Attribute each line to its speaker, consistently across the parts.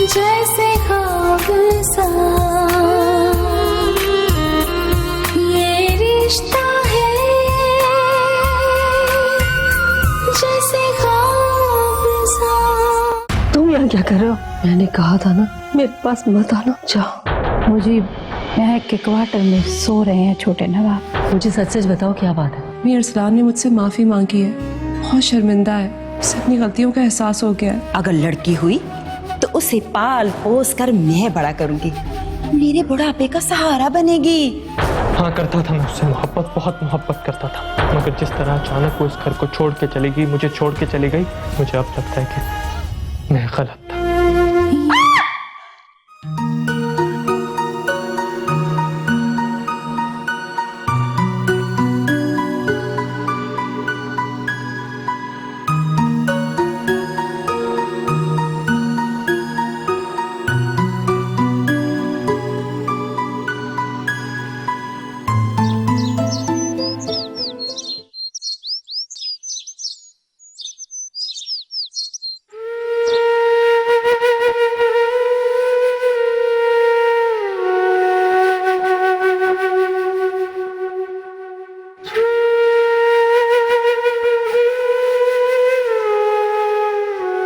Speaker 1: जैसे ख्वाब सा ये रिश्ता है, जैसे ख्वाब सा।
Speaker 2: तुम यहाँ क्या कर रहे हो? मैंने कहा था ना मेरे पास मत आना। जाओ।
Speaker 3: मुझे महक के क्वार्टर में सो रहे हैं छोटे नवाब।
Speaker 2: मुझे सच सच बताओ क्या बात है?
Speaker 4: मेरे अरसलान ने मुझसे माफी मांगी है, बहुत शर्मिंदा है, उसे अपनी गलतियों का एहसास हो गया है।
Speaker 5: अगर लड़की हुई तो उसे पाल पोस कर मैं बड़ा करूंगी, मेरे बुढ़ापे का सहारा बनेगी।
Speaker 6: हाँ करता था मैं उससे मोहब्बत, बहुत मोहब्बत करता था, मगर जिस तरह अचानक वो इस घर को छोड़ के चली गई, मुझे छोड़ के चली गई, मुझे अब लगता है कि मैं गलत था।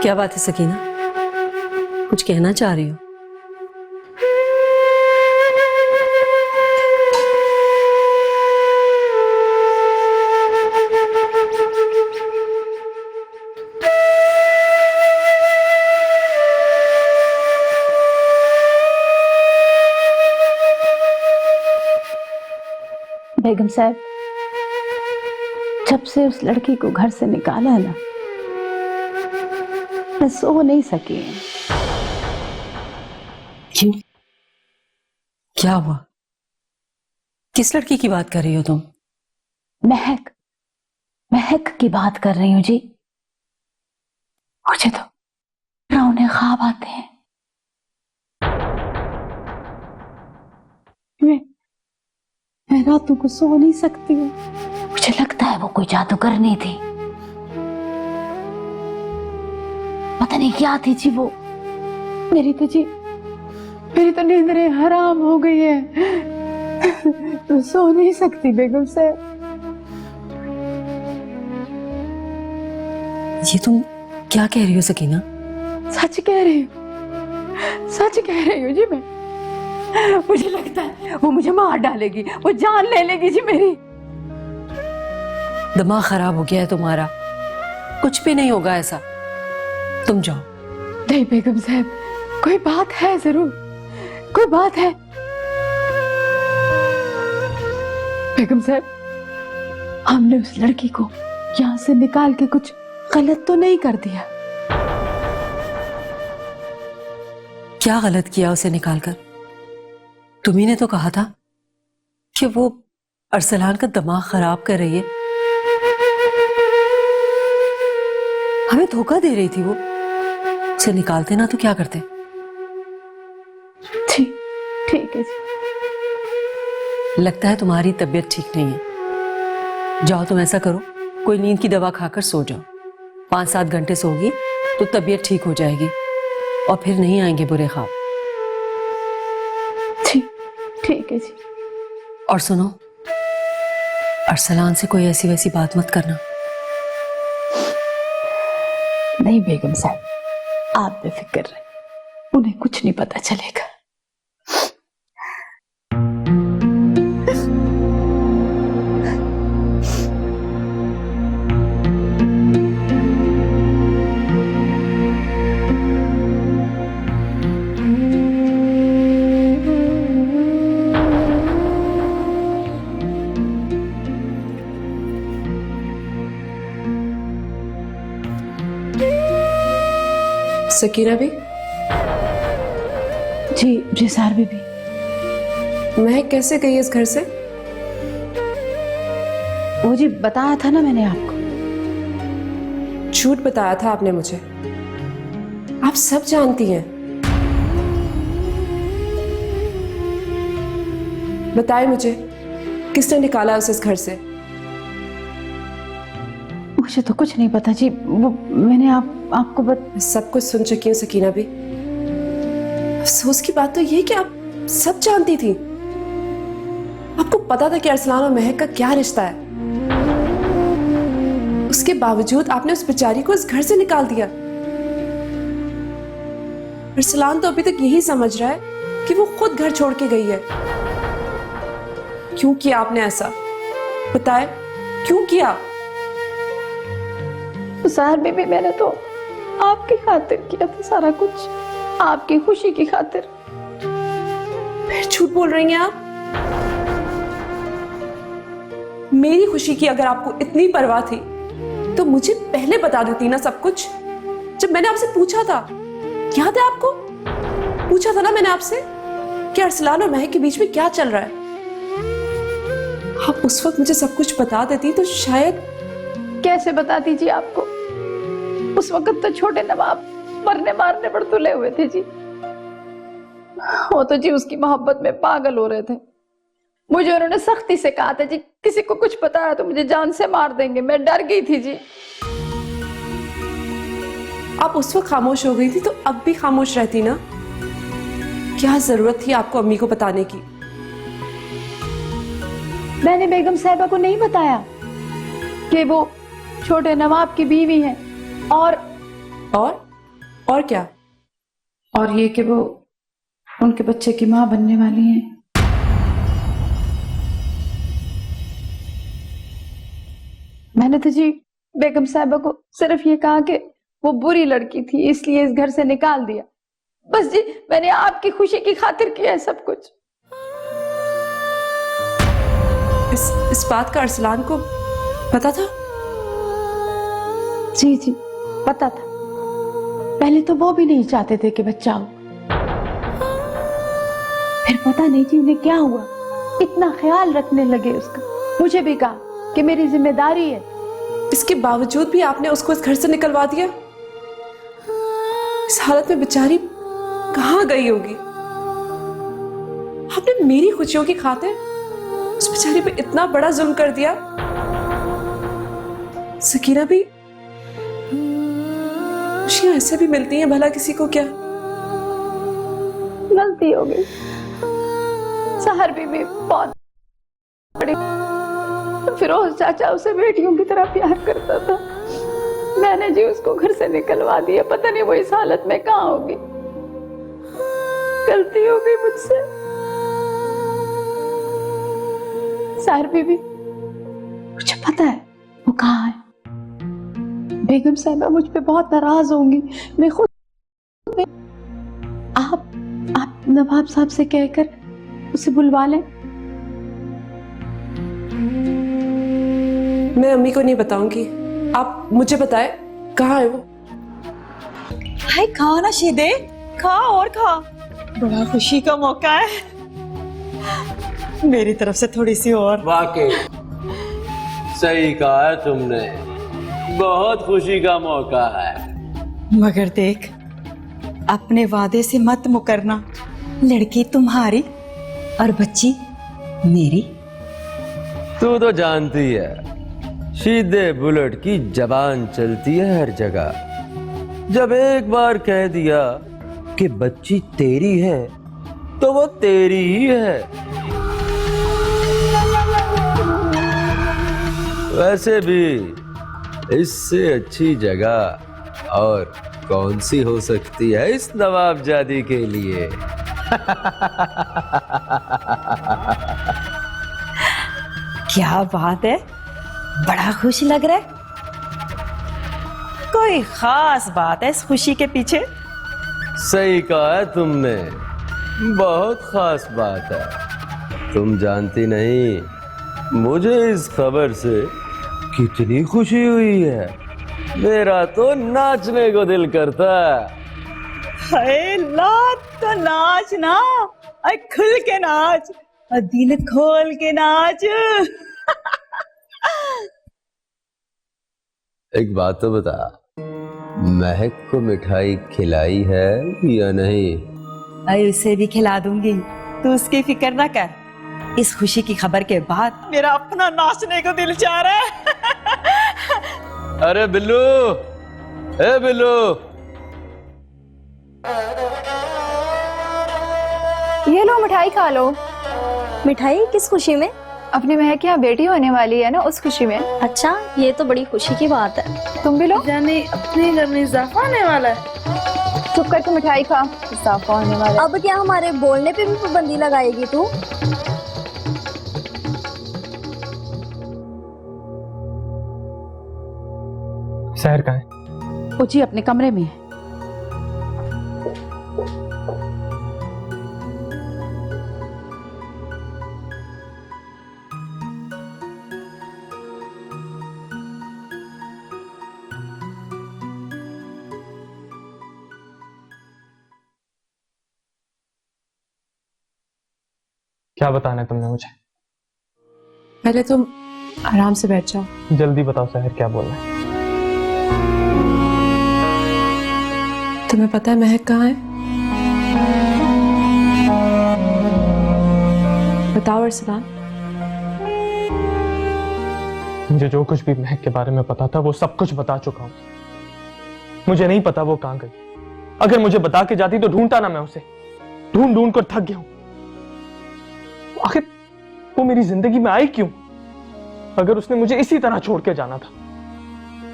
Speaker 2: क्या बात है सकीना, कुछ कहना चाह रही हो?
Speaker 3: बेगम साहब, जब से उस लड़की को घर से निकाला है ना, मैं सो नहीं सकी।
Speaker 2: क्यों? क्या हुआ? किस लड़की की बात कर रही हो तुम?
Speaker 3: महक, महक की बात कर रही हूँ जी। मुझे तो डरावने ख्वाब आते हैं। मैं रातों को सो नहीं सकती हूँ। मुझे लगता है वो कोई जादूगरनी थी, पता नहीं क्या थी जी वो। मेरी तो नींदें हराम हो गई है। तो सो नहीं सकती बेगम साहब।
Speaker 2: ये तुम क्या कह रही हो सकीना?
Speaker 3: सच कह रही हूँ जी मैं। मुझे लगता है वो मुझे मार डालेगी, वो जान ले लेगी जी मेरी।
Speaker 2: दिमाग खराब हो गया है तुम्हारा, कुछ भी नहीं होगा ऐसा, तुम जाओ।
Speaker 3: नहीं बेगम साहब, कोई बात है, जरूर कोई बात है। बेगम साहब, हमने उस लड़की को यहाँ से निकाल के कुछ गलत तो नहीं कर दिया?
Speaker 2: क्या गलत किया उसे निकालकर? तुम्ही ने तो कहा था कि वो अरसलान का दिमाग खराब कर रही है, हमें धोखा दे रही थी वो। उसे निकालते ना तो क्या करते?
Speaker 3: ठीक है जी।
Speaker 2: लगता है तुम्हारी तबीयत ठीक नहीं है। जाओ तुम ऐसा करो, कोई नींद की दवा खाकर सो जाओ। 5-7 घंटे सोगी तो तबीयत ठीक हो जाएगी और फिर नहीं आएंगे बुरे ख्वाब।
Speaker 3: ठीक है जी।
Speaker 2: और सुनो, अरसलान से कोई ऐसी वैसी बात मत करना।
Speaker 3: नहीं बेगम साहब, आप बेफिक्र रहे, उन्हें कुछ नहीं पता चलेगा।
Speaker 4: सकीना भी?
Speaker 3: जी सार बीबी।
Speaker 4: महक कैसे गई इस घर से?
Speaker 3: वो जी बताया था ना मैंने आपको।
Speaker 4: झूठ बताया था आपने मुझे, आप सब जानती हैं। बताए मुझे, किसने निकाला उसे इस घर से?
Speaker 3: मुझे तो कुछ नहीं पता जी, वो मैंने आपको
Speaker 4: सब कुछ सुन चुकी हूँ सकीना भी।
Speaker 7: अफसोस की बात तो ये कि आप सब जानती थी। आपको पता था कि अरसलान और महक का क्या रिश्ता है। उसके बावजूद आपने उस बेचारी को इस घर से निकाल दिया। अरसलान तो अभी तक यही समझ रहा है कि वो खुद घर छोड़ के गई है। क्यों किया आपने ऐसा? बताए, क्यों किया?
Speaker 3: साहर बीबी, मैंने तो आपकी खातिर किया था सारा कुछ, आपकी खुशी की खातिर।
Speaker 7: फिर झूठ बोल रही हैं आप। मेरी खुशी की अगर आपको इतनी परवाह थी तो मुझे पहले बता देती ना सब कुछ, जब मैंने आपसे पूछा था। याद है आपको? पूछा था ना मैंने आपसे कि अरसलान और महक के बीच में क्या चल रहा है। आप उस वक्त मुझे सब कुछ बता देती तो शायद।
Speaker 3: कैसे बताती जी आपको? उस वक्त तो छोटे नवाब मरने मारने पर तुले हुए थे जी। वो तो जी उसकी मोहब्बत में पागल हो रहे थे। मुझे उन्होंने सख्ती से कहा था जी, किसी को कुछ पता है तो मुझे जान से मार देंगे। मैं डर गई थी जी।
Speaker 7: आप उस वक्त खामोश हो गई थी तो अब भी खामोश रहती ना। क्या जरूरत थी आपको अम्मी को बताने की?
Speaker 3: मैंने बेगम साहिबा को नहीं बताया कि वो छोटे नवाब की बीवी है।
Speaker 7: और क्या?
Speaker 3: और ये कि वो उनके बच्चे की मां बनने वाली हैं। मैंने तो जी बेगम साहिबा को सिर्फ ये कहा कि वो बुरी लड़की थी इसलिए इस घर से निकाल दिया। बस जी, मैंने आपकी खुशी की खातिर किया है सब कुछ।
Speaker 7: इस बात का अरसलान को पता था?
Speaker 3: जी जी पता था। पहले तो वो भी नहीं चाहते थे कि बच्चा हो। फिर पता नहीं जी उन्हें क्या हुआ, इतना ख्याल रखने लगे उसका। मुझे भी कहा कि मेरी जिम्मेदारी है।
Speaker 7: इसके बावजूद भी आपने उसको इस घर से निकलवा दिया। इस हालत में बेचारी कहां गई होगी? आपने मेरी खुशियों की खातिर उस बेचारी पे इतना बड़ा जुल्म कर दिया। सकीना भी, खुशियां ऐसे भी मिलती हैं भला किसी को? क्या
Speaker 3: गलती हो गई। सहर भी बहुत बड़ी। फिरोज चाचा उसे बेटियों की तरह प्यार करता था। मैंने जी उसको घर से निकलवा दिया। पता नहीं वो इस हालत में कहाँ होगी। गलती हो गई मुझसे। सहर बीबी, मुझे पता है वो कहाँ है। बेगम साहिबा मुझ पे बहुत नाराज होंगी। मैं खुद आप नवाब साहब से कहकर उसे बुलवा लें।
Speaker 7: मैं अम्मी को नहीं बताऊंगी। आप मुझे बताए कहाँ है वो?
Speaker 5: हाय खा ना शीदे, खा और खा। बड़ा खुशी का मौका है। मेरी तरफ से थोड़ी सी और।
Speaker 8: वाकई सही कहा है तुमने, बहुत खुशी का मौका है।
Speaker 5: मगर देख, अपने वादे से मत मुकरना। लड़की तुम्हारी और बच्ची मेरी।
Speaker 8: तू तो जानती है सीधे बुलेट की जबान चलती है हर जगह। जब एक बार कह दिया कि बच्ची तेरी है तो वो तेरी ही है। वैसे भी इससे अच्छी जगह और कौन सी हो सकती है इस नवाबजादी के लिए।
Speaker 5: क्या बात है, बड़ा खुश लग रहा है। कोई खास बात है इस खुशी के पीछे?
Speaker 8: सही कहा है तुमने, बहुत खास बात है। तुम जानती नहीं मुझे इस खबर से कितनी खुशी हुई है। मेरा तो नाचने को दिल करता है।
Speaker 5: हाय लात तो नाच ना, अरे खुल के नाच और दिल खोल के नाच।
Speaker 8: एक बात तो बता, महक को मिठाई खिलाई है या नहीं?
Speaker 5: अरे उसे भी खिला दूंगी, तू उसकी फिक्र ना कर। इस खुशी की खबर के बाद मेरा अपना नाचने को दिल चाह रहा है।
Speaker 8: अरे बिल्लू, ए बिल्लू,
Speaker 3: ये लो मिठाई खा लो।
Speaker 9: मिठाई किस खुशी में?
Speaker 3: अपनी महक यहाँ बेटी होने वाली है ना, उस खुशी में।
Speaker 9: अच्छा, ये तो बड़ी खुशी की बात है।
Speaker 3: तुम भी लो।
Speaker 4: यानी अपने घर में इजाफा होने वाला है।
Speaker 3: चुप करके मिठाई खा, इजाफा होने वाला है।
Speaker 9: अब क्या हमारे बोलने पे भी पाबंदी लगाएगी तू?
Speaker 6: शहर कहाँ है?
Speaker 3: वो जी अपने कमरे में है।
Speaker 6: क्या बताना है तुमने मुझे?
Speaker 4: पहले तुम आराम से बैठ जाओ।
Speaker 6: जल्दी बताओ शहर, क्या बोलना है?
Speaker 4: तुम्हें पता है महक कहाँ है? बताओ अरसलान।
Speaker 6: मुझे जो कुछ भी महक के बारे में पता था वो सब कुछ बता चुका हूं। मुझे नहीं पता वो कहां गई। अगर मुझे बता के जाती तो ढूंढता ना मैं उसे। ढूंढ ढूंढ कर थक गया हूं। आखिर वो मेरी जिंदगी में आई क्यों? अगर उसने मुझे इसी तरह छोड़ के जाना था।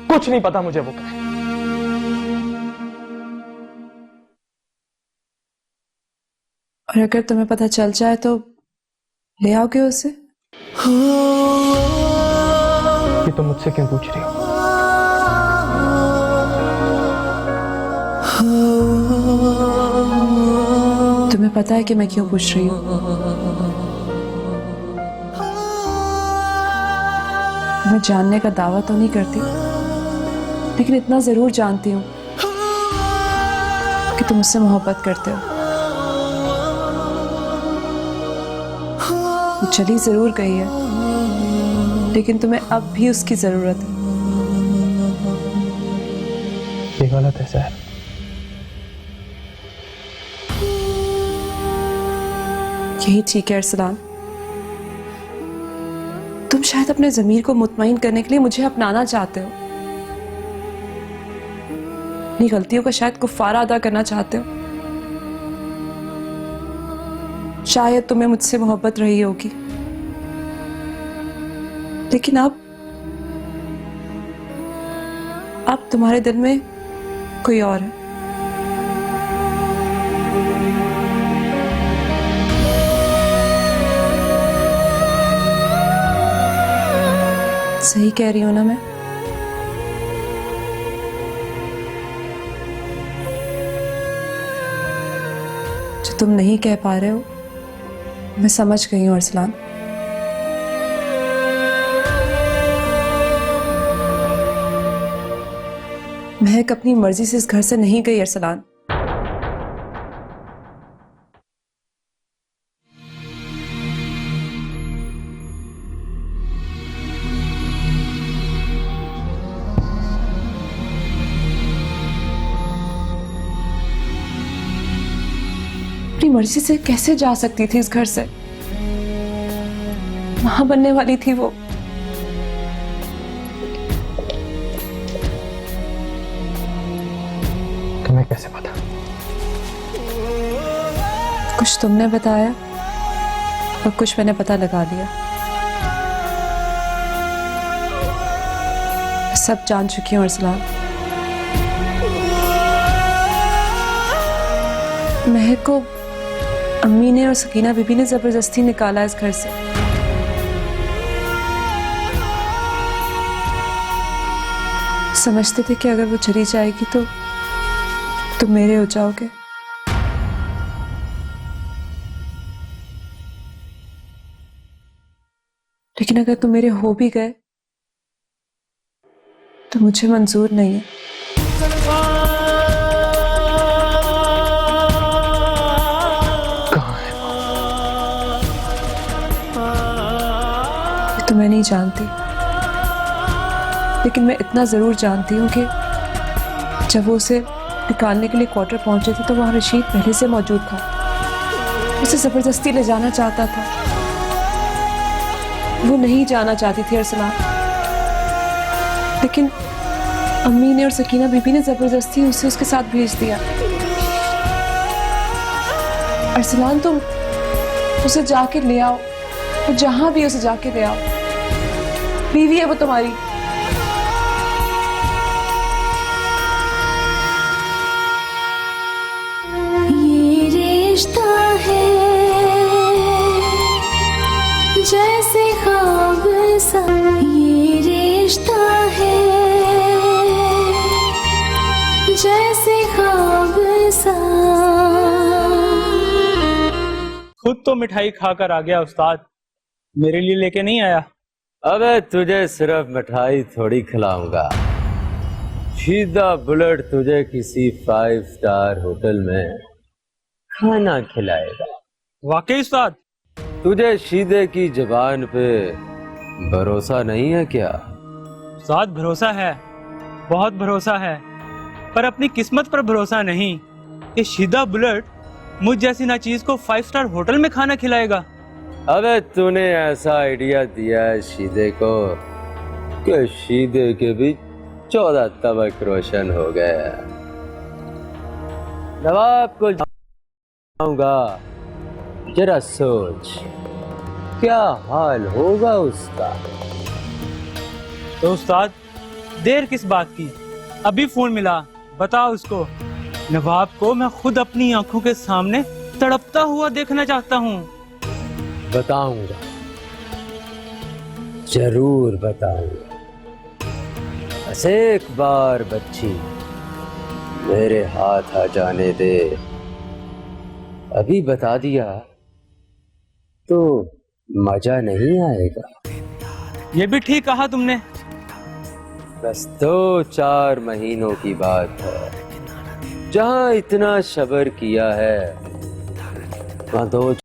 Speaker 6: कुछ नहीं पता मुझे वो कहाँ है।
Speaker 4: और अगर तुम्हें पता चल जाए तो ले आओगे उसे?
Speaker 6: ये तुम मुझसे क्यों पूछ रही हो?
Speaker 4: तुम्हें पता है कि मैं क्यों पूछ रही हूँ? मैं जानने का दावा तो नहीं करती, लेकिन इतना जरूर जानती हूँ कि तुम मुझसे मोहब्बत करते हो। वो चली जरूर गई है, लेकिन तुम्हें अब भी उसकी जरूरत है।
Speaker 6: ये गलत है शहर।
Speaker 4: यही ठीक है अरसलान। तुम शायद अपने ज़मीर को मुतमईन करने के लिए मुझे अपनाना चाहते हो। अपनी गलतियों का शायद कुफारा अदा करना चाहते हो। शायद तुम्हें मुझसे मोहब्बत रही होगी, लेकिन अब तुम्हारे दिल में कोई और है। सही कह रही हूं ना मैं? जो तुम नहीं कह पा रहे हो मैं समझ गई हूं अरसलान। महक अपनी मर्जी से इस घर से नहीं गई अरसलान। अपनी मर्जी से कैसे जा सकती थी इस घर से? मां बनने वाली थी वो।
Speaker 6: तुम्हें कैसे पता?
Speaker 4: कुछ तुमने बताया और कुछ मैंने पता लगा लिया। सब जान चुकी हूँ अरसलान। महक को अम्मी ने और सकीना बीबी ने जबरदस्ती निकाला इस घर से। समझते थे कि अगर वो चली जाएगी तो तुम मेरे हो जाओगे। लेकिन अगर तुम मेरे हो भी गए तो मुझे मंजूर नहीं है।
Speaker 6: कहाँ है?
Speaker 4: ये तो मैं नहीं जानती, लेकिन मैं इतना जरूर जानती हूँ कि जब वो उसे निकालने के लिए क्वार्टर पहुंचे थे तो वहां रशीद पहले से मौजूद था। उसे जबरदस्ती ले जाना चाहता था। वो नहीं जाना चाहती थी अरसलान, लेकिन अम्मी ने और सकीना बीबी ने जबरदस्ती उसे उसके साथ भेज दिया। अरसलान तुम उसे जाके ले आओ, तो जहां भी उसे जाके ले आओ। बीवी है वो तुम्हारी।
Speaker 1: ये रिश्ता है जैसे ख्वाब सा, ये रिश्ता है जैसे ख्वाब सा।
Speaker 10: खुद तो मिठाई खाकर आ गया उस्ताद, मेरे लिए लेके नहीं आया।
Speaker 8: अबे तुझे सिर्फ मिठाई थोड़ी खिलाऊंगा, सीधा बुलेट तुझे किसी 5 स्टार होटल में खाना खिलाएगा।
Speaker 10: वाकई उस्ताद?
Speaker 8: तुझे शीदे की जबान पे भरोसा नहीं है क्या?
Speaker 10: उस्ताद भरोसा है, बहुत भरोसा है, पर अपनी किस्मत पर भरोसा नहीं। ये शीदा बुलेट मुझ जैसी नाचीज को 5 स्टार होटल में खाना खिलाएगा।
Speaker 8: अबे तूने ऐसा आइडिया दिया है शीदे को कि शीदे के भी 14 तबक रोशन हो गए। नवाब को जाऊंगा, जरा सोच क्या हाल होगा उसका।
Speaker 10: तो उस्ताद देर किस बात की, अभी फोन मिला, बताओ उसको। नवाब को मैं खुद अपनी आंखों के सामने तड़पता हुआ देखना चाहता हूँ।
Speaker 8: बताऊंगा, जरूर बताऊंगा। बस एक बार बच्ची मेरे हाथ आ जाने दे। अभी बता दिया तो मजा नहीं आएगा।
Speaker 10: ये भी ठीक कहा तुमने।
Speaker 8: बस 2-4 महीनों की बात है, जहां इतना सब्र किया है वहां 2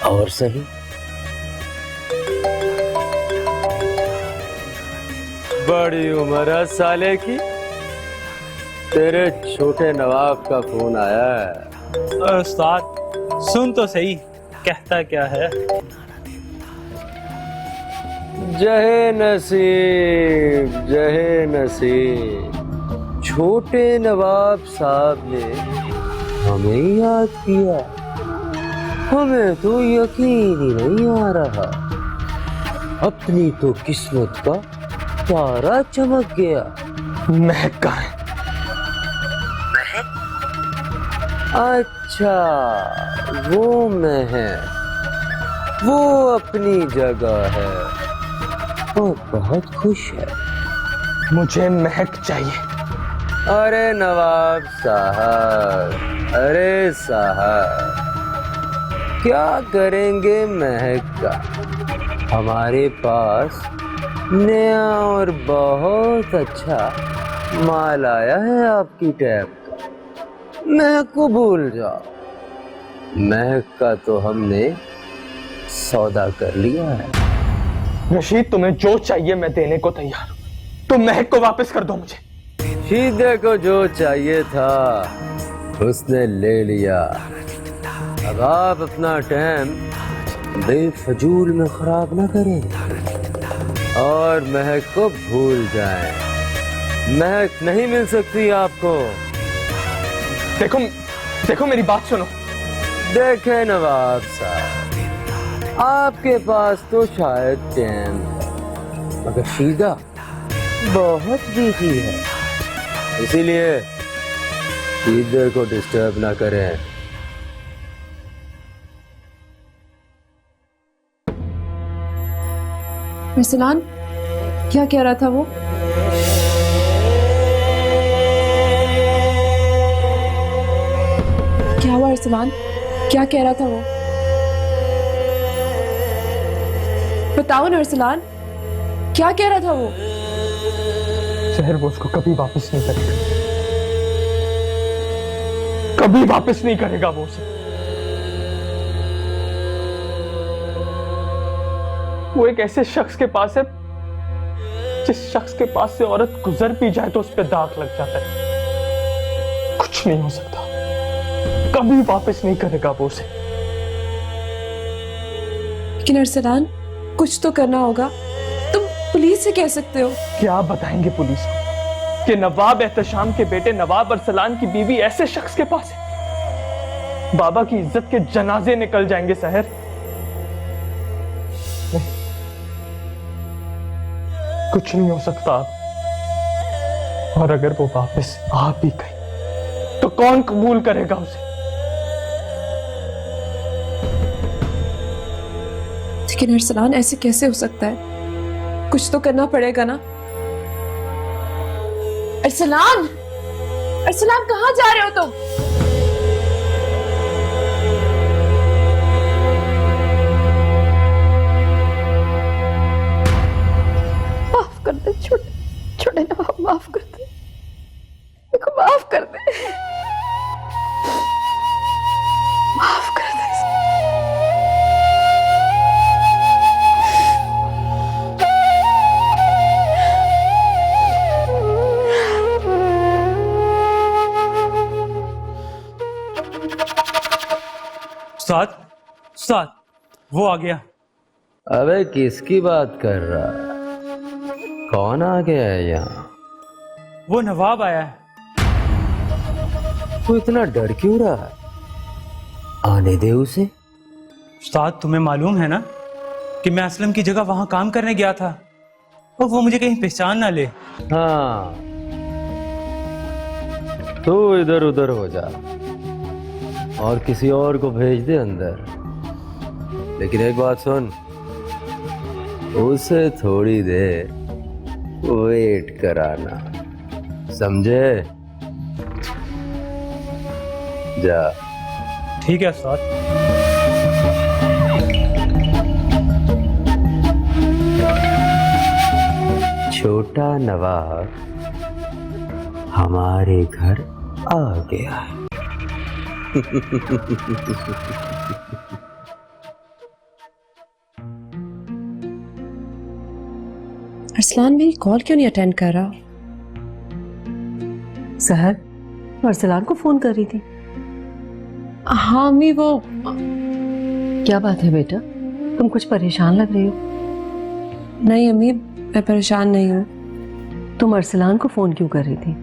Speaker 8: और सही। बड़ी उम्र है साले की, तेरे छोटे नवाब का फोन आया है।
Speaker 10: और उस्ताद सुन तो सही, कहता क्या है।
Speaker 8: जहे नसीब, जहे नसीब, छोटे नवाब साहब ने हमें याद किया। हमें तो यकीन ही नहीं आ रहा, अपनी तो किस्मत का तारा चमक गया।
Speaker 6: महक कहाँ है?
Speaker 8: अच्छा, वो महक, वो अपनी जगह है और बहुत खुश है।
Speaker 6: मुझे महक चाहिए।
Speaker 8: अरे नवाब साहब, अरे साहब, क्या करेंगे महक का? हमारे पास नया और बहुत अच्छा माल आया है आपकी टैब का। महक को भूल जाओ, महक का तो हमने सौदा कर लिया है।
Speaker 6: रशीद, तुम्हें जो चाहिए मैं देने को तैयार हूं, तुम महक को वापस कर दो मुझे।
Speaker 8: शीदे को जो चाहिए था उसने ले लिया। अब आप अपना टाइम बेफजूल में खराब ना करें और महक को भूल जाएं। महक नहीं मिल सकती आपको।
Speaker 6: देखो देखो, मेरी बात सुनो।
Speaker 8: देखे नवाब साहब, आपके पास तो शायद टाइम है, मगर शीदा बहुत बिजी है, इसीलिए शीदे को डिस्टर्ब ना करें।
Speaker 4: अरसलान, क्या कह रहा था वो? क्या हुआ अरसलान? क्या कह रहा था वो? बताओ ना अरसलान, क्या कह रहा था वो?
Speaker 6: शहर वो उसको कभी वापस नहीं करेगा, कभी वापस नहीं करेगा वो उसे। वो एक ऐसे शख्स के पास है जिस शख्स के पास से औरत गुजर भी जाए तो उस पर दाग लग जाता है। कुछ नहीं हो सकता, कभी वापस नहीं करेगा वो उसे।
Speaker 4: लेकिन अरसलान, कुछ तो करना होगा। तुम पुलिस से कह सकते हो।
Speaker 6: क्या बताएंगे पुलिस को कि नवाब एहतशाम के बेटे नवाब अरसलान की बीवी ऐसे शख्स के पास है? बाबा की इज्जत के जनाजे निकल जाएंगे सहर। नहीं, कुछ नहीं हो सकता अब। और अगर वो वापस आ भी गई तो कौन कबूल करेगा उसे?
Speaker 4: लेकिन अरसलान, ऐसे कैसे हो सकता है? कुछ तो करना पड़ेगा ना। अरसलान, अरसलान कहाँ जा रहे हो तुम?
Speaker 3: माफ कर दे छोटे छोटे नवाब, माफ कर दे, देखो माफ कर दे, माफ कर दे।
Speaker 10: उस्ताद, उस्ताद, वो आ गया।
Speaker 8: अबे किसकी बात कर रहा है? कौन आ गया है यहाँ?
Speaker 10: वो नवाब आया है।
Speaker 8: वो इतना डर क्यों रहा है? आने दे उसे।
Speaker 10: उस्ताद, तुम्हें मालूम है ना कि मैं असलम की जगह वहां काम करने गया था और वो मुझे कहीं पहचान ना ले।
Speaker 8: हाँ, तू इधर उधर हो जा और किसी और को भेज दे अंदर। लेकिन एक बात सुन, उसे थोड़ी देर वेट कराना, समझे? जा।
Speaker 10: ठीक है उस्ताद।
Speaker 8: छोटा नवाब हमारे घर आ गया है।
Speaker 4: अरसलान मेरी कॉल क्यों नहीं अटेंड कर रहा?
Speaker 2: सहर, तुम अरसलान को फोन कर रही थी?
Speaker 4: हाँ अम्मी, वो
Speaker 2: क्या बात है बेटा, तुम कुछ परेशान लग रही हो।
Speaker 4: नहीं अम्मी, मैं परेशान नहीं हूँ।
Speaker 2: तुम अरसलान को फोन क्यों कर रही थी?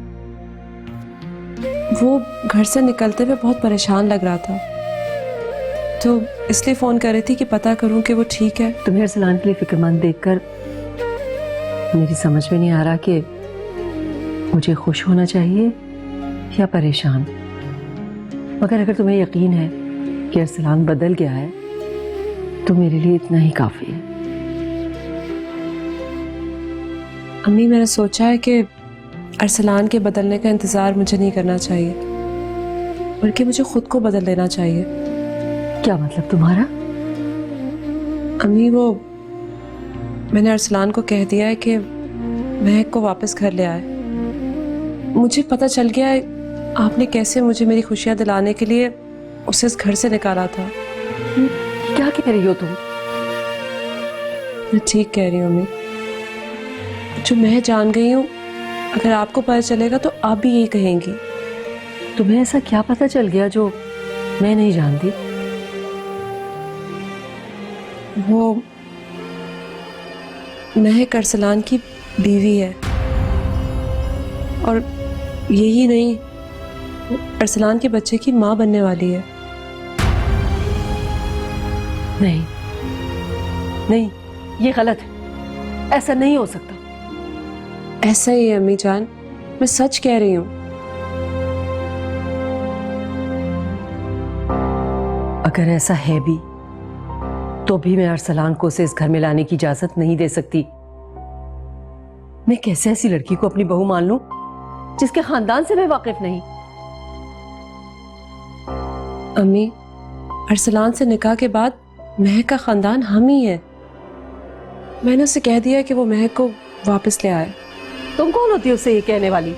Speaker 4: वो घर से निकलते हुए बहुत परेशान लग रहा था, तो इसलिए फोन कर रही थी कि पता करूं कि वो ठीक है।
Speaker 2: तुम्हें अरसलान के लिए फिक्रमंद देखकर मेरी समझ में नहीं आ रहा कि मुझे खुश होना चाहिए या परेशान। मगर अगर तुम्हें यकीन है कि अरसलान बदल गया है तो मेरे लिए इतना ही काफी है।
Speaker 4: अम्मी, मैंने सोचा है कि अरसलान के बदलने का इंतज़ार मुझे नहीं करना चाहिए, बल्कि मुझे खुद को बदल लेना चाहिए।
Speaker 2: क्या मतलब तुम्हारा?
Speaker 4: अम्मी, वो मैंने अरसलान को कह दिया है कि महक को वापस घर ले आए। मुझे पता चल गया है आपने कैसे मुझे मेरी खुशियां दिलाने के लिए उसे इस घर से निकाला था।
Speaker 2: क्या कह रही हो तुम?
Speaker 4: मैं ठीक कह रही हूँ अम्मी। जो मैं जान गई हूँ, अगर आपको पता चलेगा तो आप भी यही कहेंगी।
Speaker 2: तुम्हें ऐसा क्या पता चल गया जो मैं नहीं जानती?
Speaker 4: वो महक अरसलान की बीवी है, और यही नहीं, वो अरसलान के बच्चे की माँ बनने वाली है।
Speaker 2: नहीं नहीं, ये गलत है, ऐसा नहीं हो सकता।
Speaker 4: ऐसा ही है अम्मी जान, मैं सच कह रही हूँ।
Speaker 2: अगर ऐसा है भी तो भी मैं अरसलान को उसे इस घर में लाने की इजाजत नहीं दे सकती। मैं कैसे ऐसी लड़की को अपनी बहू मान लूं जिसके खानदान से मैं वाकिफ नहीं।
Speaker 4: अम्मी, अरसलान से निकाह के बाद महक का खानदान हम ही है। मैंने उसे कह दिया कि वो महक को वापस ले आए।
Speaker 2: तुम कौन होती हो उसे ये कहने वाली?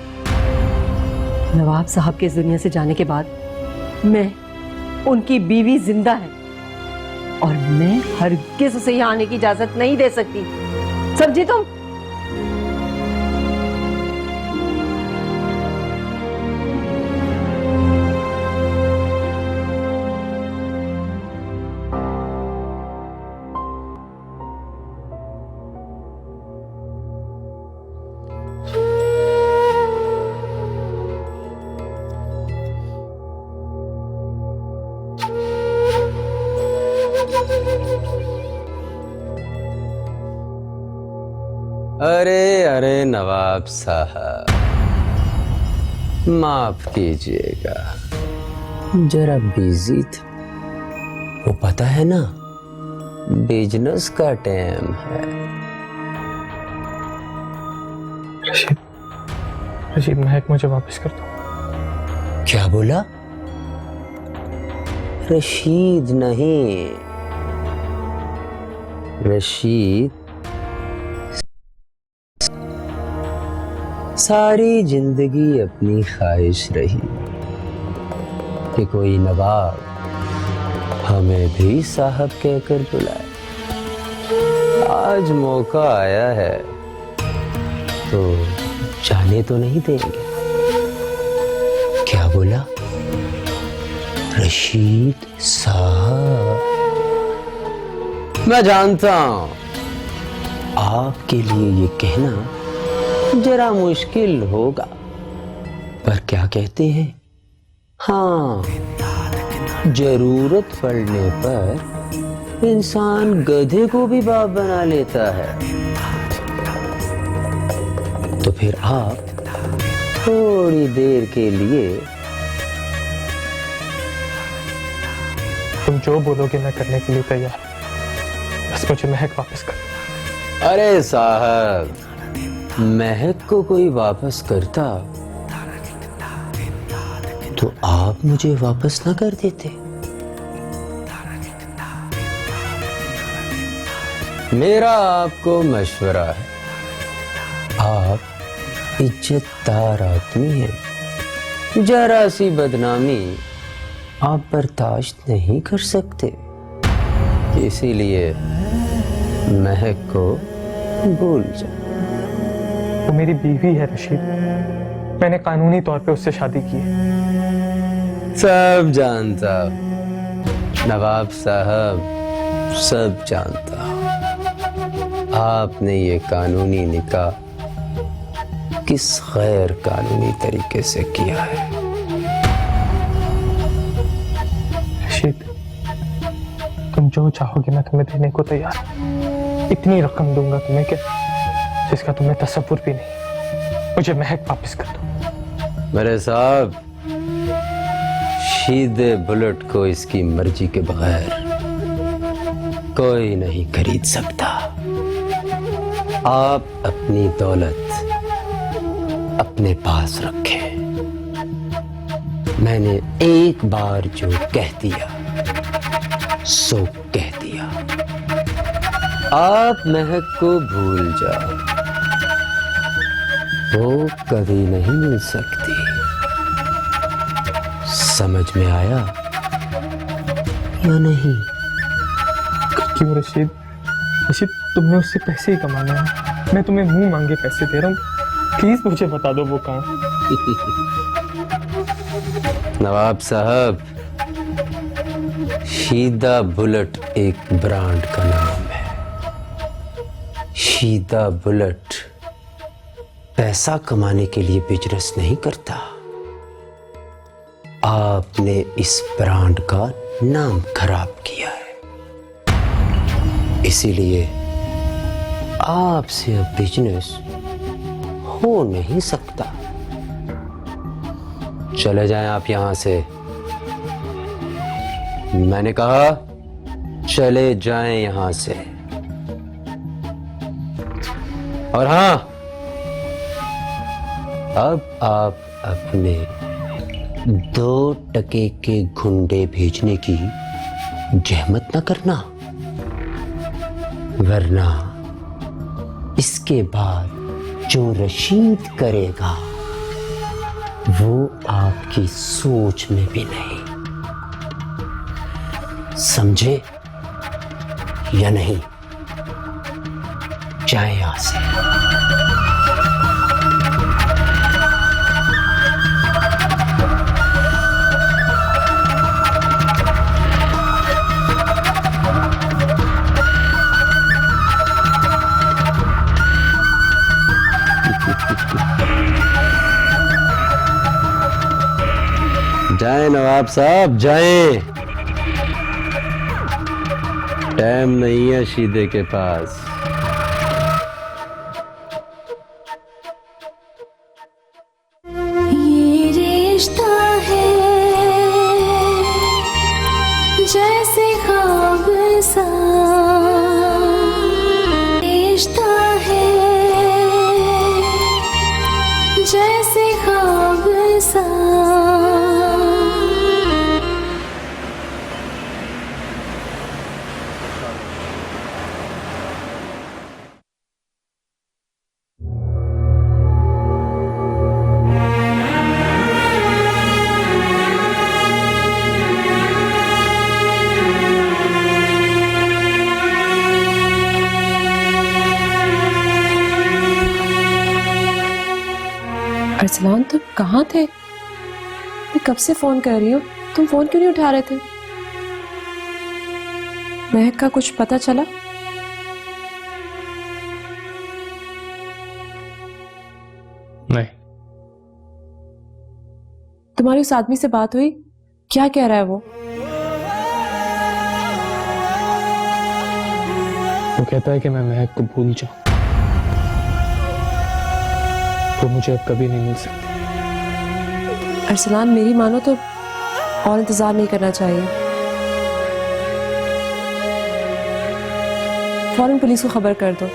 Speaker 2: नवाब साहब के इस दुनिया से जाने के बाद मैं उनकी बीवी जिंदा है और मैं हरगिज़ उसे यहाँ आने की इजाजत नहीं दे सकती। समझी तुम?
Speaker 8: अरे अरे नवाब साहब, माफ कीजिएगा, जरा बिजी था। वो पता है ना, बिजनेस का टाइम है।
Speaker 6: रशीद, रशीद महक मुझे वापस कर दो।
Speaker 8: क्या बोला? रशीद नहीं, रशीद सारी जिंदगी अपनी ख्वाहिश रही कि कोई नवाब हमें भी साहब कहकर बुलाए। आज मौका आया है तो जाने तो नहीं देंगे। क्या बोला? रशीद साहब। मैं जानता हूं आपके लिए ये कहना जरा मुश्किल होगा, पर क्या कहते हैं, हाँ, जरूरत पड़ने पर इंसान गधे को भी बाप बना लेता है। तो फिर आप थोड़ी देर के लिए
Speaker 6: तुम जो बोलोगे मैं करने के लिए तैयार हूं, बस मुझे महक वापस कर दो।
Speaker 8: अरे साहब, महक को कोई वापस करता तो आप मुझे वापस ना कर देते। मेरा आपको मशवरा है, आप इज्जतदार आदमी हैं, जरा सी बदनामी आप बर्दाश्त नहीं कर सकते, इसीलिए महक को भूल जाओ।
Speaker 6: वो मेरी बीवी है रशीद, मैंने कानूनी तौर पे उससे शादी की है।
Speaker 8: सब जानता नवाब साहब, सब जानता। आपने ये कानूनी निकाह किस गैर कानूनी तरीके से किया है।
Speaker 6: रशीद, तुम जो चाहोगे मैं तुम्हें देने को तैयार हूं। इतनी रकम दूंगा तुम्हें कि जिसका तुम्हें तसव्वुर भी नहीं। मुझे महक वापस कर दो।
Speaker 8: मेरे साहब, शीदे बुलेट को इसकी मर्जी के बगैर कोई नहीं खरीद सकता। आप अपनी दौलत अपने पास रखें। मैंने एक बार जो कह दिया सो कह दिया। आप महक को भूल जाओ, वो कभी नहीं मिल सकती। समझ में आया या नहीं?
Speaker 6: क्यों रशीद? रशीद, तुम्हें उससे पैसे ही कमाना है। मैं तुम्हें मुंह मांगे पैसे दे रहा हूँ, प्लीज मुझे बता दो वो कहाँ।
Speaker 8: नवाब साहब, शीदा बुलेट एक ब्रांड का नाम है। शीदा बुलेट पैसा कमाने के लिए बिजनेस नहीं करता। आपने इस ब्रांड का नाम खराब किया है, इसीलिए आपसे अब बिजनेस हो नहीं सकता। चले जाएं आप यहां से। मैंने कहा चले जाएं यहां से। और हां, अब आप अपने 2 टके के गुंडे भेजने की जहमत न करना, वरना इसके बाद जो रशीद करेगा वो आपकी सोच में भी नहीं। समझे या नहीं? जाए यहां से। जाए नवाब साहब, जाए। टाइम नहीं है शीदे के पास।
Speaker 4: अरसलान तुम कहाँ थे? मैं कब से फोन कर रही हूँ, तुम फोन क्यों नहीं उठा रहे थे? महक का कुछ पता चला?
Speaker 6: नहीं।
Speaker 4: तुम्हारी उस आदमी से बात हुई? क्या कह रहा है वो?
Speaker 6: वो कहता है कि मैं महक को भूल जाऊं, वो मुझे अब कभी नहीं मिल सकती।
Speaker 4: अरसलान मेरी मानो तो और इंतजार नहीं करना चाहिए, फौरन पुलिस को खबर कर दो।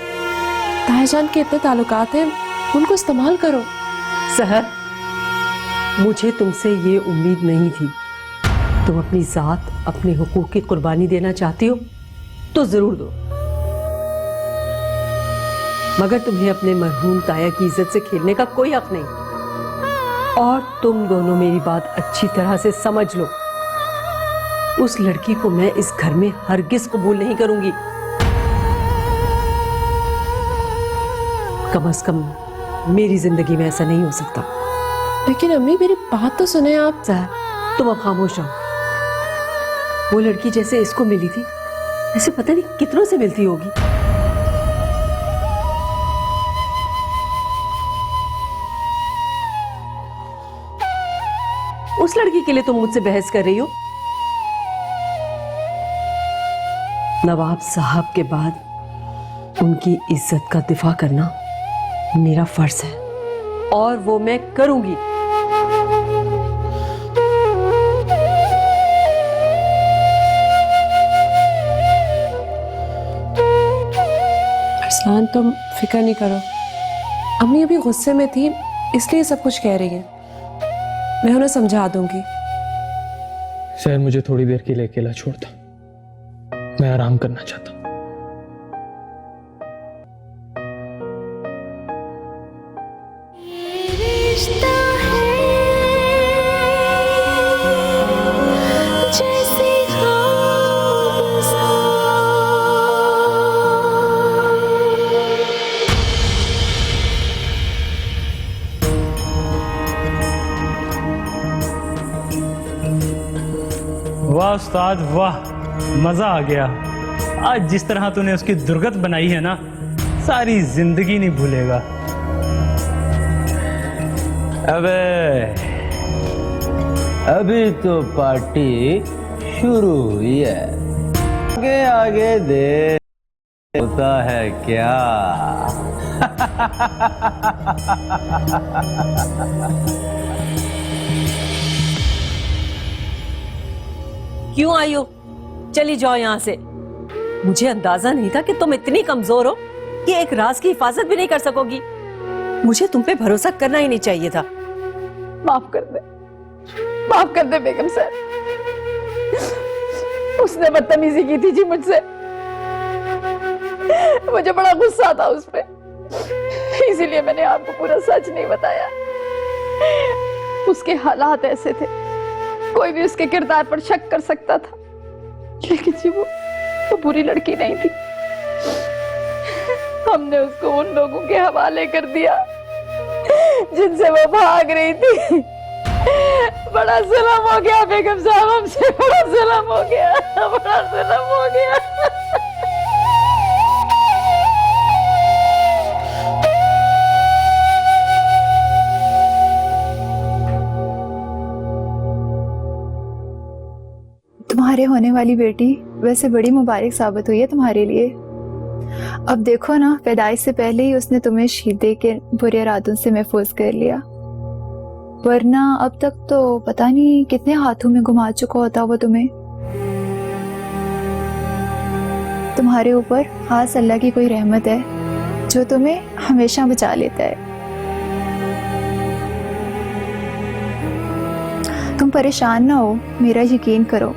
Speaker 4: ताहिजान के इतने ताल्लुकात हैं, उनको इस्तेमाल करो।
Speaker 2: सहर, मुझे तुमसे ये उम्मीद नहीं थी। तुम अपनी जात, अपने हुकूक की कुर्बानी देना चाहती हो तो जरूर दो, मगर तुम्हें अपने मरहूम ताया की इज्जत से खेलने का कोई हक नहीं। और तुम दोनों मेरी बात अच्छी तरह से समझ लो, उस लड़की को मैं इस घर में हरगिज कबूल नहीं करूंगी। कम से कम मेरी जिंदगी में ऐसा नहीं हो सकता।
Speaker 4: लेकिन अम्मी मेरी बात तो सुने आप।
Speaker 2: सहर, तुम अब खामोश रहो। वो लड़की जैसे इसको मिली थी, ऐसे पता नहीं कितनों से मिलती होगी। उस लड़की के लिए तुम मुझसे बहस कर रही हो? नवाब साहब के बाद उनकी इज्जत का दिफा करना मेरा फर्ज है और वो मैं करूंगी।
Speaker 4: अरसलान तुम फिक्र नहीं करो, अम्मी अभी गुस्से में थी इसलिए सब कुछ कह रही है, मैं उन्हें समझा दूंगी।
Speaker 6: शहर, मुझे थोड़ी देर के लिए अकेला छोड़ दो, मैं आराम करना चाहता हूं।
Speaker 1: रिश्ता है जैसे ख्वाब सा।
Speaker 10: वाह उस्ताद वाह, मजा आ गया। आज जिस तरह तूने उसकी दुर्गत बनाई है ना, सारी जिंदगी नहीं भूलेगा।
Speaker 8: अबे अभी तो पार्टी शुरू हुई है, आगे आगे दे होता है क्या।
Speaker 2: क्यों आई हो? चली जाओ यहां से। मुझे अंदाजा नहीं था कि तुम इतनी कमजोर हो कि एक राज की हिफाजत भी नहीं कर सकोगी। मुझे तुम पे भरोसा करना ही नहीं चाहिए था।
Speaker 3: माफ कर दे बेगम साहब, उसने बदतमीजी की थी जी मुझसे, मुझे बड़ा गुस्सा था उस पे, इसीलिए मैंने आपको पूरा सच नहीं बताया। उसके हालात ऐसे थे, कोई भी उसके किरदार पर शक कर सकता था, लेकिन जी वो बुरी लड़की नहीं थी। हमने उसको उन लोगों के हवाले कर दिया जिनसे वो भाग रही थी। बड़ा जुल्म हो गया बेगम साहब हमसे, बड़ा जुल्म हो गया, बड़ा जुल्म हो गया।
Speaker 11: तुम्हारे होने वाली बेटी वैसे बड़ी मुबारक साबित हुई है तुम्हारे लिए। अब देखो ना, पैदाइश से पहले ही उसने तुम्हें शीदे के बुरे इरादों से महफूज कर लिया, वरना अब तक तो पता नहीं कितने हाथों में घुमा चुका होता वो तुम्हें। तुम्हारे ऊपर खास अल्लाह की कोई रहमत है जो तुम्हें हमेशा बचा लेता है। तुम परेशान ना हो, मेरा यकीन करो,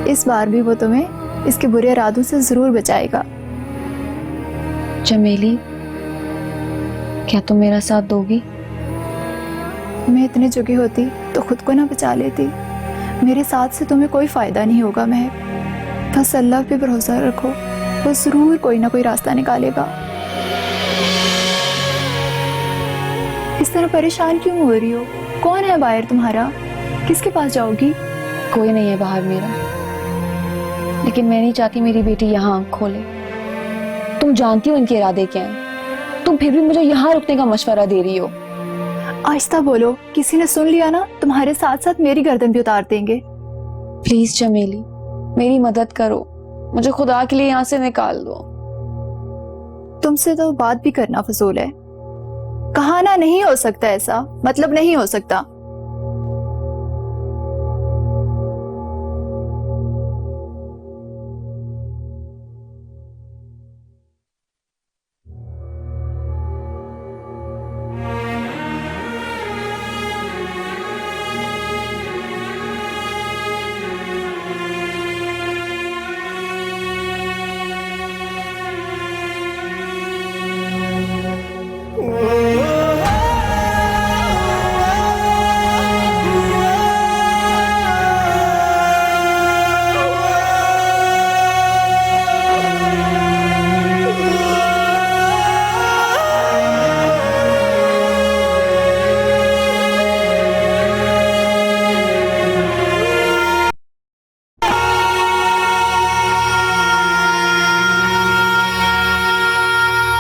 Speaker 11: इस बार भी वो तुम्हें इसके बुरे इरादों से जरूर बचाएगा।
Speaker 12: चमेली, क्या तुम मेरा साथ दोगी?
Speaker 11: मैं इतने जुगी होती तो खुद को ना बचा लेती। मेरे साथ से तुम्हें कोई फायदा नहीं होगा महक, बस अल्लाह पे भरोसा रखो, वो जरूर कोई ना कोई रास्ता निकालेगा। इस तरह परेशान क्यों हो रही हो? कौन है बाहर तुम्हारा? किसके पास जाओगी?
Speaker 12: कोई नहीं है बाहर मेरा, लेकिन मैं नहीं चाहती मेरी बेटी यहाँ आंख खोले। तुम जानती हो इनके इरादे क्या हैं, तुम फिर भी मुझे यहाँ रुकने का मशवरा दे रही हो।
Speaker 11: आहिस्ता बोलो, किसी ने सुन लिया ना तुम्हारे साथ साथ मेरी गर्दन भी उतार देंगे।
Speaker 12: प्लीज चमेली, मेरी मदद करो, मुझे खुदा के लिए यहाँ से निकाल दो।
Speaker 11: तुमसे तो बात भी करना फजूल है। कहा ना नहीं हो सकता ऐसा, मतलब नहीं हो सकता।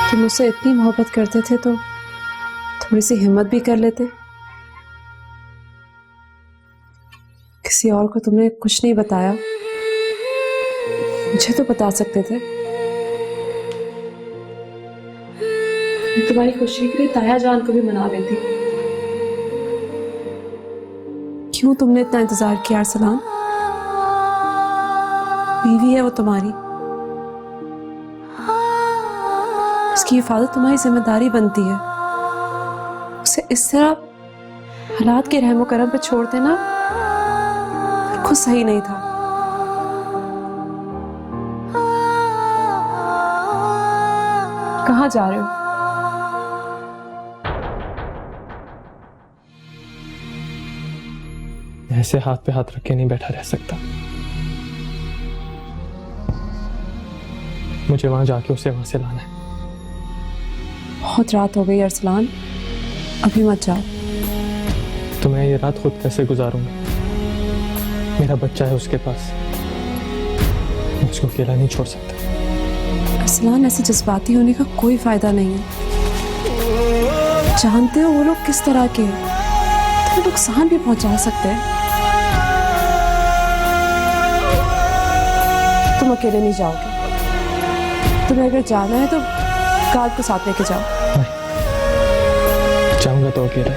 Speaker 4: तुम मुझसे इतनी मोहब्बत करते थे तो थोड़ी सी हिम्मत भी कर लेते। किसी और को तुमने कुछ नहीं बताया, मुझे तो बता सकते थे। मैं तुम्हारी खुशी के लिए ताया जान को भी मना लेती। क्यों तुमने इतना इंतजार किया अरसलान? बीवी है वो तुम्हारी, उसकी हिफाजत तुम्हारी जिम्मेदारी बनती है। उसे इस तरह हालात के रहमो करम पे छोड़ देना बिल्कुल सही नहीं था। कहाँ जा रहे हो?
Speaker 6: ऐसे हाथ पे हाथ रख के नहीं बैठा रह सकता। मुझे वहां जाके उसे वहां से लाना है।
Speaker 4: बहुत रात हो गई अरसलान, अभी मत जाओ।
Speaker 6: तो मैं ये रात खुद कैसे गुजारूंगा? मेरा बच्चा है उसके पास, मैं उसको अकेला नहीं छोड़ सकता।
Speaker 4: अरसलान, ऐसे जज्बाती होने का कोई फायदा नहीं है। जानते हो वो लोग किस तरह के हैं, तुम्हें नुकसान भी पहुंचा सकते हैं। तुम अकेले नहीं जाओगे, तुम्हें अगर जाना है तो गार्ड को साथ लेके जाओ।
Speaker 6: नहीं, जाऊंगा तो अकेला।